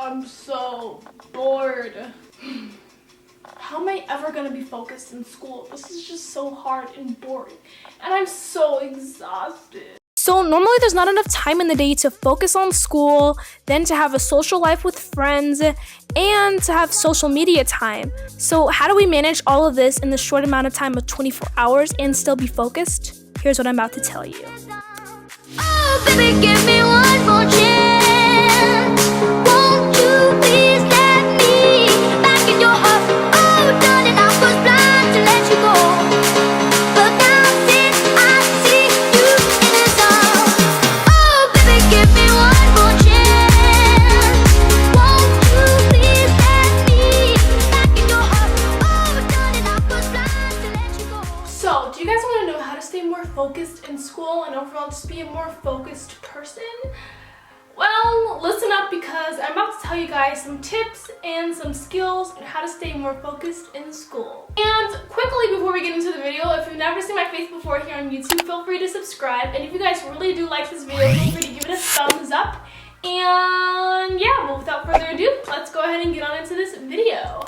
I'm so bored. How am I ever gonna be focused in school? This is just so hard and boring. And I'm so exhausted. So normally there's not enough time in the day to focus on school, then to have a social life with friends, and to have social media time. So how do we manage all of this in the short amount of time of 24 hours and still be focused? Here's what I'm about to tell you. Oh, baby, give me one more chance. Won't you please let me back in your heart? Oh, darling, I was blind to let you go. But now since I see you in the dark, oh, baby, give me one more chance. Won't you please let me back in your heart? Oh, darling, I was blind to let you go. So, do you guys want to know how to stay more focused in school and overall just be a more focused person? Well, listen up because I'm about to tell you guys some tips and some skills on how to stay more focused in school. And quickly before we get into the video, if you've never seen my face before here on YouTube, feel free to subscribe. And if you guys really do like this video, feel free to give it a thumbs up. And yeah, well, without further ado, let's go ahead and get on into this video.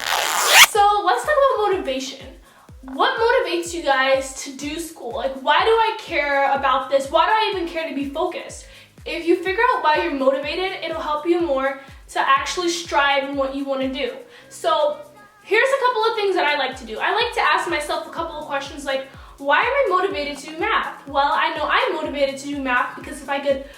So let's talk about motivation. What motivates you guys to do school? Like, why do I care about this? Why do I even care to be focused? If you figure out why you're motivated, it'll help you more to actually strive in what you want to do. So here's a couple of things that I like to do. I like to ask myself a couple of questions like, why am I motivated to do math? Well, I know I'm motivated to do math because if I get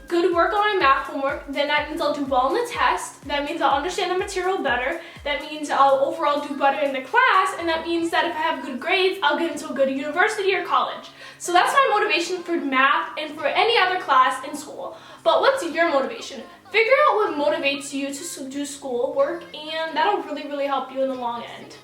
good work on my math homework, then that means I'll do well in the test. That means I'll understand the material better. That means I'll overall do better in the class. And that means that if I have good grades, I'll get into a good university or college. So that's my motivation for math and for any other class in school. But what's your motivation? Figure out what motivates you to do schoolwork, and that'll really help you in the long end.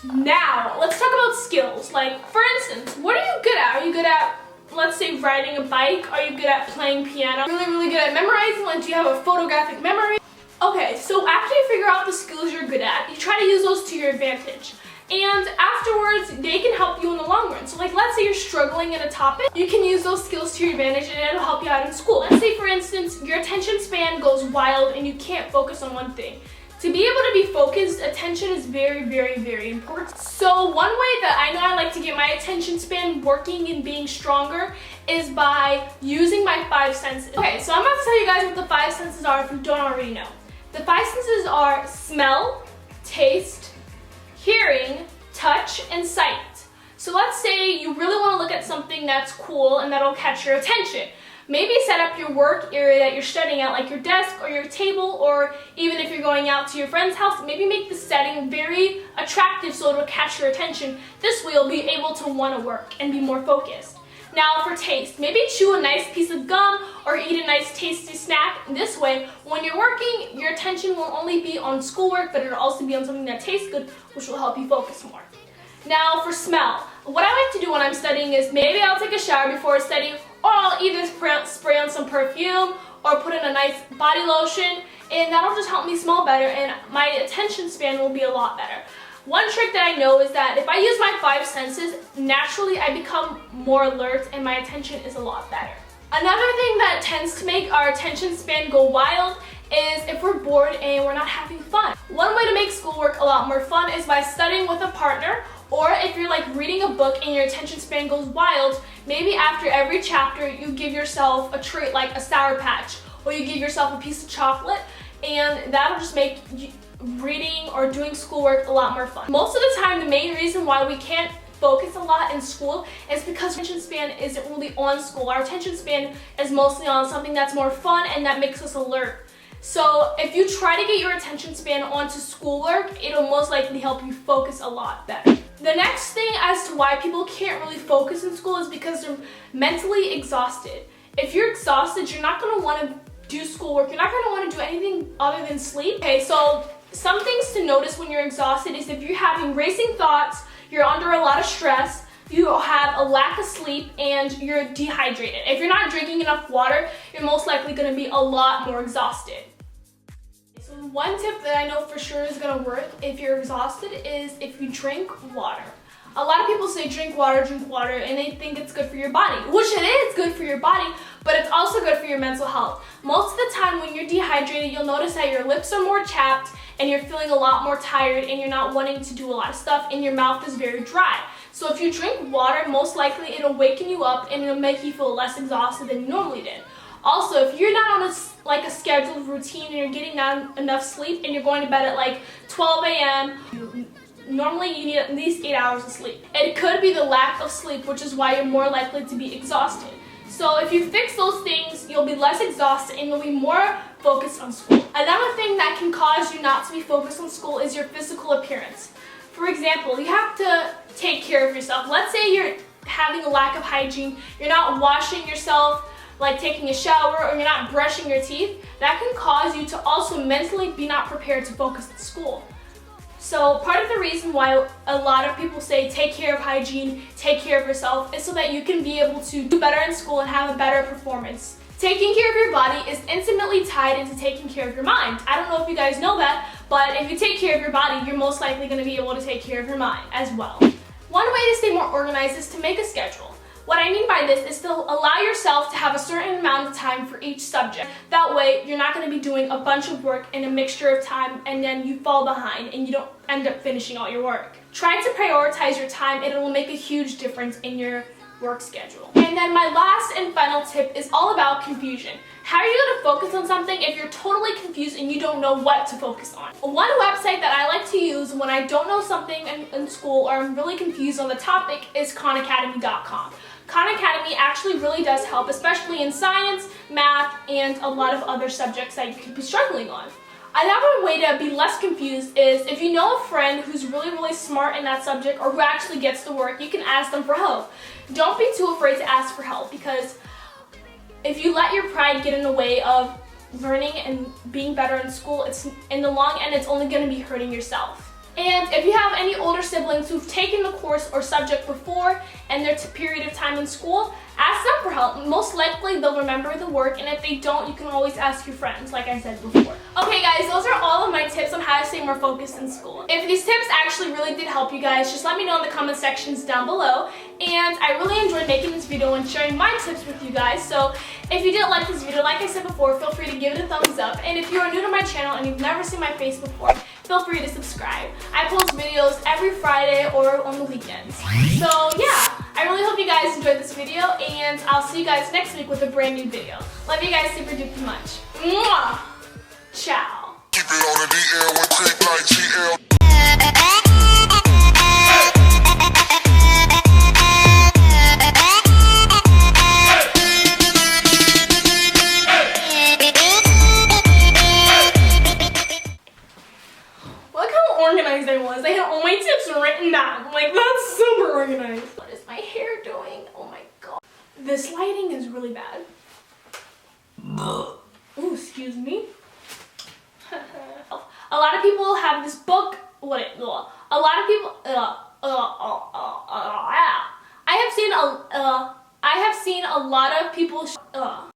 Now, let's talk about skills. Like, for instance, what are you good at? Are you good at, let's say, riding a bike? Are you good at playing piano? Really good at memorizing? Like, do you have a photographic memory? Okay, so after you figure out the skills you're good at, you try to use those to your advantage. And afterwards, they can help you in the long run. So like, let's say you're struggling in a topic, you can use those skills to your advantage and it'll help you out in school. Let's say, for instance, your attention span goes wild and you can't focus on one thing. To be able to be focused, attention is very important. So one way that I know I like to get my attention span working and being stronger is by using my 5 senses. Okay, so I'm about to tell you guys what the 5 senses are if you don't already know. The 5 senses are smell, taste, hearing, touch, and sight. So let's say you really want to look at something that's cool and that'll catch your attention. Maybe set up your work area that you're studying at, like your desk or your table, or even if you're going out to your friend's house, maybe make the setting very attractive so it'll catch your attention. This way you'll be able to want to work and be more focused. Now for taste, maybe chew a nice piece of gum or eat a nice tasty snack. This way, when you're working, your attention won't only be on schoolwork, but it'll also be on something that tastes good, which will help you focus more. Now for smell, what I like to do when I'm studying is maybe I'll take a shower before studying, or I'll either spray on some perfume or put in a nice body lotion, and that'll just help me smell better and my attention span will be a lot better. One trick that I know is that if I use my 5 senses, naturally I become more alert and my attention is a lot better. Another thing that tends to make our attention span go wild is if we're bored and we're not having fun. One way to make schoolwork a lot more fun is by studying with a partner, or if you're like reading a book and your attention span goes wild, maybe after every chapter you give yourself a treat like a Sour Patch, or you give yourself a piece of chocolate, and that'll just make reading or doing schoolwork a lot more fun. Most of the time, the main reason why we can't focus a lot in school is because our attention span isn't really on school. Our attention span is mostly on something that's more fun and that makes us alert. So if you try to get your attention span onto schoolwork, it'll most likely help you focus a lot better. The next thing as to why people can't really focus in school is because they're mentally exhausted. If you're exhausted, you're not going to want to do schoolwork. You're not going to want to do anything other than sleep. Okay, so some things to notice when you're exhausted is if you're having racing thoughts, you're under a lot of stress, you have a lack of sleep, and you're dehydrated. If you're not drinking enough water, you're most likely going to be a lot more exhausted. So one tip that I know for sure is going to work if you're exhausted is if you drink water. A lot of people say drink water, and they think it's good for your body, which it is good for your body, but it's also good for your mental health. Most of the time when you're dehydrated, you'll notice that your lips are more chapped and you're feeling a lot more tired and you're not wanting to do a lot of stuff and your mouth is very dry. So if you drink water, most likely it'll waken you up and it'll make you feel less exhausted than you normally did. Also, if you're not on a scheduled routine and you're getting not enough sleep and you're going to bed at like 12 a.m., normally you need at least 8 hours of sleep. It could be the lack of sleep, which is why you're more likely to be exhausted. So if you fix those things, you'll be less exhausted and you'll be more focused on school. Another thing that can cause you not to be focused on school is your physical appearance. For example, you have to take care of yourself. Let's say you're having a lack of hygiene, you're not washing yourself, like taking a shower, or you're not brushing your teeth. That can cause you to also mentally be not prepared to focus at school. So part of the reason why a lot of people say take care of hygiene, take care of yourself, is so that you can be able to do better in school and have a better performance. Taking care of your body is intimately tied into taking care of your mind. I don't know if you guys know that, but if you take care of your body, you're most likely going to be able to take care of your mind as well. One way to stay more organized is to make a schedule. What I mean by this is to allow yourself to have a certain amount of time for each subject. That way, you're not going to be doing a bunch of work in a mixture of time and then you fall behind and you don't end up finishing all your work. Try to prioritize your time and it will make a huge difference in your work schedule. And then my last and final tip is all about confusion. How are you going to focus on something if you're totally confused and you don't know what to focus on? One website that I like to use when I don't know something in school or I'm really confused on the topic is khanacademy.com. Khan Academy actually really does help, especially in science, math, and a lot of other subjects that you could be struggling on. Another way to be less confused is if you know a friend who's really smart in that subject or who actually gets the work, you can ask them for help. Don't be too afraid to ask for help, because if you let your pride get in the way of learning and being better in school, it's in the long end, it's only going to be hurting yourself. And if you have any older siblings who've taken the course or subject before and their period of time in school, ask them for help. Most likely they'll remember the work, and if they don't, you can always ask your friends, like I said before. Okay guys, those are all of my tips on how to stay more focused in school. If these tips actually really did help you guys, just let me know in the comment sections down below. And I really enjoyed making this video and sharing my tips with you guys. So if you did like this video, like I said before, feel free to give it a thumbs up. And if you are new to my channel and you've never seen my face before, feel free to subscribe. I post videos every Friday or on the weekends. So yeah, I really hope you guys enjoyed this video, and I'll see you guys next week with a brand new video. Love you guys super duper much. Mwah! Ciao. Keep it on the DL with click like GL. Look how organized I was. I had all my tips written down. Like, that's super organized. What is my hair doing? Oh my god. This lighting is really bad. Ooh, excuse me. A lot of people have this book. A lot of people. I have seen a lot of people.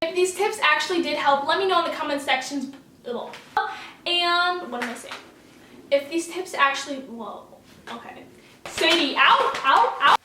If these tips actually did help, let me know in the comment sections. And what am I saying? If these tips actually, okay. Sadie, ow.